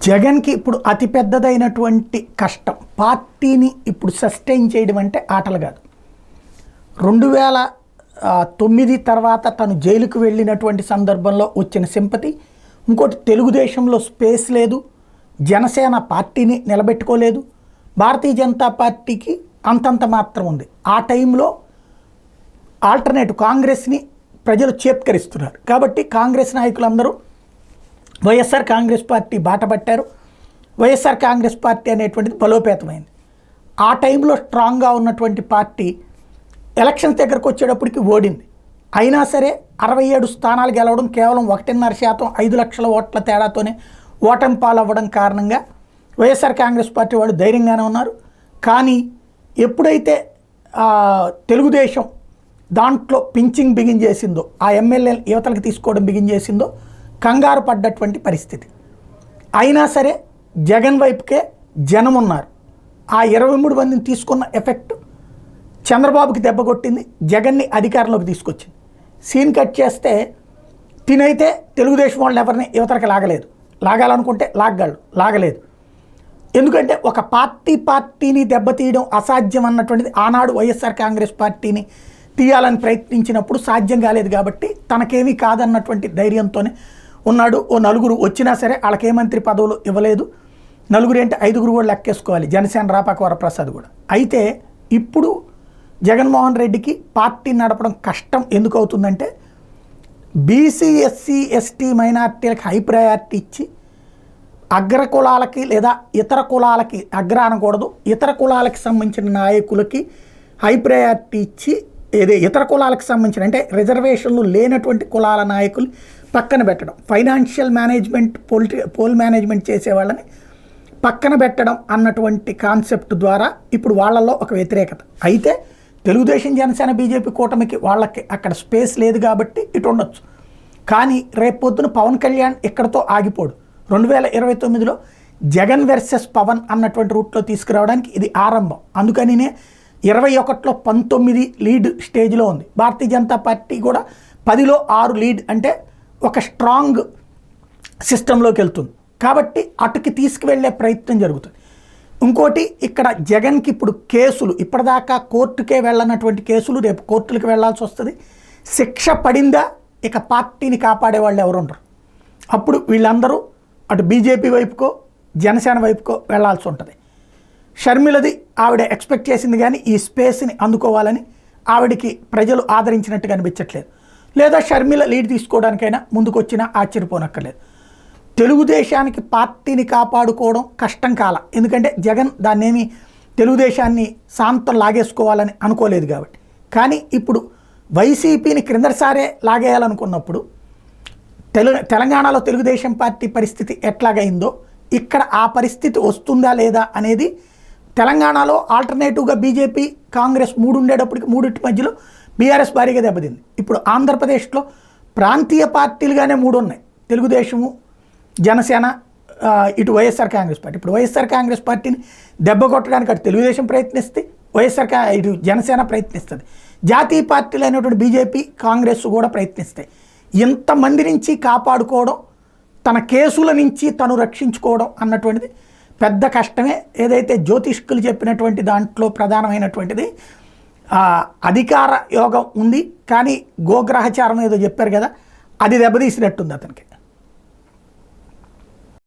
జగన్కి ఇప్పుడు అతి పెద్దదైనటువంటి కష్టం పార్టీని ఇప్పుడు సస్టైన్ చేయడం అంటే ఆటలు కాదు. 2009 తర్వాత తను జైలుకు వెళ్ళినటువంటి సందర్భంలో వచ్చిన సింపతి, ఇంకోటి తెలుగుదేశంలో స్పేస్ లేదు, జనసేన పార్టీని నిలబెట్టుకోలేదు, భారతీయ జనతా పార్టీకి అంతంత మాత్రం ఉంది. ఆ టైంలో ఆల్టర్నేటివ్ కాంగ్రెస్ని ప్రజలు చేత్కరిస్తున్నారు కాబట్టి కాంగ్రెస్ నాయకులందరూ వైఎస్ఆర్ కాంగ్రెస్ పార్టీ బాట పట్టారు. వైఎస్ఆర్ కాంగ్రెస్ పార్టీ అనేటువంటిది బలోపేతమైంది. ఆ టైంలో స్ట్రాంగ్గా ఉన్నటువంటి పార్టీ ఎలక్షన్స్ దగ్గరకు వచ్చేటప్పటికి ఓడింది. అయినా సరే 67 స్థానాలు గెలవడం కేవలం 1.5%, 5 లక్షల ఓట్ల తేడాతోనే ఓటమి పాలవ్వడం కారణంగా వైఎస్ఆర్ కాంగ్రెస్ పార్టీ వాళ్ళు ధైర్యంగానే ఉన్నారు. కానీ ఎప్పుడైతే తెలుగుదేశం దాంట్లో పించింగ్ బిగిన్ చేసిందో, ఆ ఎమ్మెల్యేలు యువతలకు తీసుకోవడం బిగిన్ చేసిందో కంగారు పడ్డటువంటి పరిస్థితి. అయినా సరే జగన్ వైపుకే జనం ఉన్నారు. ఆ 23 మందిని తీసుకున్న ఎఫెక్ట్ చంద్రబాబుకి దెబ్బ కొట్టింది, జగన్ని అధికారంలోకి తీసుకొచ్చింది. సీన్ కట్ చేస్తే తినైతే తెలుగుదేశం వాళ్ళు ఎవరిని యువతలకు లాగలేదు, లాగాలనుకుంటే లాగలేదు. ఎందుకంటే ఒక పార్టీని దెబ్బతీయడం అసాధ్యం అన్నటువంటిది ఆనాడు వైఎస్ఆర్ కాంగ్రెస్ పార్టీని తీయాలని ప్రయత్నించినప్పుడు సాధ్యం కాలేదు కాబట్టి తనకేమీ కాదన్నటువంటి ధైర్యంతోనే ఉన్నాడు. ఓ 4 వచ్చినా సరే వాళ్ళకే మంత్రి పదవులు ఇవ్వలేదు. 4 అంటే 5 కూడా లెక్కేసుకోవాలి, జనసేన రాపాక వరప్రసాద్ కూడా. అయితే ఇప్పుడు జగన్మోహన్ రెడ్డికి పార్టీ నడపడం కష్టం ఎందుకు అవుతుందంటే బీసీ, ఎస్సీ, ఎస్టీ మైనార్టీలకు హై ప్రయారిటీ ఇచ్చి అగ్ర కులాలకి లేదా ఇతర కులాలకి అగ్ర అనకూడదు, ఇతర కులాలకి సంబంధించిన నాయకులకి హై ప్రయారిటీ ఇచ్చి ఇతర కులాలకు సంబంధించిన అంటే రిజర్వేషన్లు లేనటువంటి కులాల నాయకులు పక్కన పెట్టడం, ఫైనాన్షియల్ మేనేజ్మెంట్, పోల్ మేనేజ్మెంట్ చేసేవాళ్ళని పక్కన పెట్టడం అన్నటువంటి కాన్సెప్ట్ ద్వారా ఇప్పుడు వాళ్ళల్లో ఒక వ్యతిరేకత. అయితే తెలుగుదేశం, జనసేన, బీజేపీ కూటమికి వాళ్ళకి అక్కడ స్పేస్ లేదు కాబట్టి ఇటు ఉండొచ్చు. కానీ రేపొద్దున పవన్ కళ్యాణ్ ఇక్కడతో ఆగిపోడు. 2029లో జగన్ వర్సెస్ పవన్ అన్నటువంటి రూట్లో తీసుకురావడానికి ఇది ఆరంభం. అందుకనినే 21లో 19 లీడ్ స్టేజ్లో ఉంది. భారతీయ జనతా పార్టీ కూడా 10లో 6 లీడ్ అంటే ఒక స్ట్రాంగ్ సిస్టంలోకి వెళ్తుంది కాబట్టి అటుకి తీసుకువెళ్ళే ప్రయత్నం జరుగుతుంది. ఇంకోటి ఇక్కడ జగన్కి ఇప్పుడు కేసులు, ఇప్పటిదాకా కోర్టుకే వెళ్ళనటువంటి కేసులు రేపు కోర్టులకు వెళ్లాల్సి వస్తుంది. శిక్ష పడిందా ఇక పార్టీని కాపాడే వాళ్ళు ఎవరు ఉండరు. అప్పుడు వీళ్ళందరూ అటు బీజేపీ వైపుకో జనసేన వైపుకో వెళ్లాల్సి ఉంటుంది. షర్మిలది ఆవిడ ఎక్స్పెక్ట్ చేసింది కానీ ఈ స్పేస్ని అందుకోవాలని ఆవిడికి ప్రజలు ఆదరించినట్టుగా అనిపించట్లేదు. లేదా షర్మిల లీడ్ తీసుకోవడానికైనా ముందుకొచ్చినా ఆశ్చర్యపోనక్కర్లేదు. తెలుగుదేశానికి పార్టీని కాపాడుకోవడం కష్టం కాల, ఎందుకంటే జగన్ దాన్నేమి తెలుగుదేశాన్ని శాంతం లాగేసుకోవాలని అనుకోలేదు కాబట్టి. కానీ ఇప్పుడు వైసీపీని క్రిందసారే లాగేయాలనుకున్నప్పుడు తెలంగాణలో తెలుగుదేశం పార్టీ పరిస్థితి ఎట్లాగైందో ఇక్కడ ఆ పరిస్థితి వస్తుందా లేదా అనేది తెలంగాణలో ఆల్టర్నేటివ్గా బీజేపీ, కాంగ్రెస్ 3 ఉండేటప్పటికి 3 మధ్యలో బీఆర్ఎస్ భారీగా దెబ్బతింది. ఇప్పుడు ఆంధ్రప్రదేశ్లో ప్రాంతీయ పార్టీలుగానే 3 ఉన్నాయి, తెలుగుదేశము, జనసేన, ఇటు వైఎస్ఆర్ కాంగ్రెస్ పార్టీ. ఇప్పుడు వైఎస్ఆర్ కాంగ్రెస్ పార్టీని దెబ్బ కొట్టడానికి అటు తెలుగుదేశం ప్రయత్నిస్తే ఇటు జనసేన ప్రయత్నిస్తుంది. జాతీయ పార్టీలు అయినటువంటి బీజేపీ, కాంగ్రెస్ కూడా ప్రయత్నిస్తాయి. ఇంతమంది నుంచి కాపాడుకోవడం, తన కేసుల నుంచి తను రక్షించుకోవడం అన్నటువంటిది పెద్ద కష్టమే. ఏదైతే జ్యోతిష్కులు చెప్పినటువంటి దాంట్లో ప్రధానమైనటువంటిది అధికార యోగం ఉంది, కానీ గోగ్రహచారం ఏదో చెప్పారు కదా, అది దెబ్బతీసినట్టుంది అతనికి.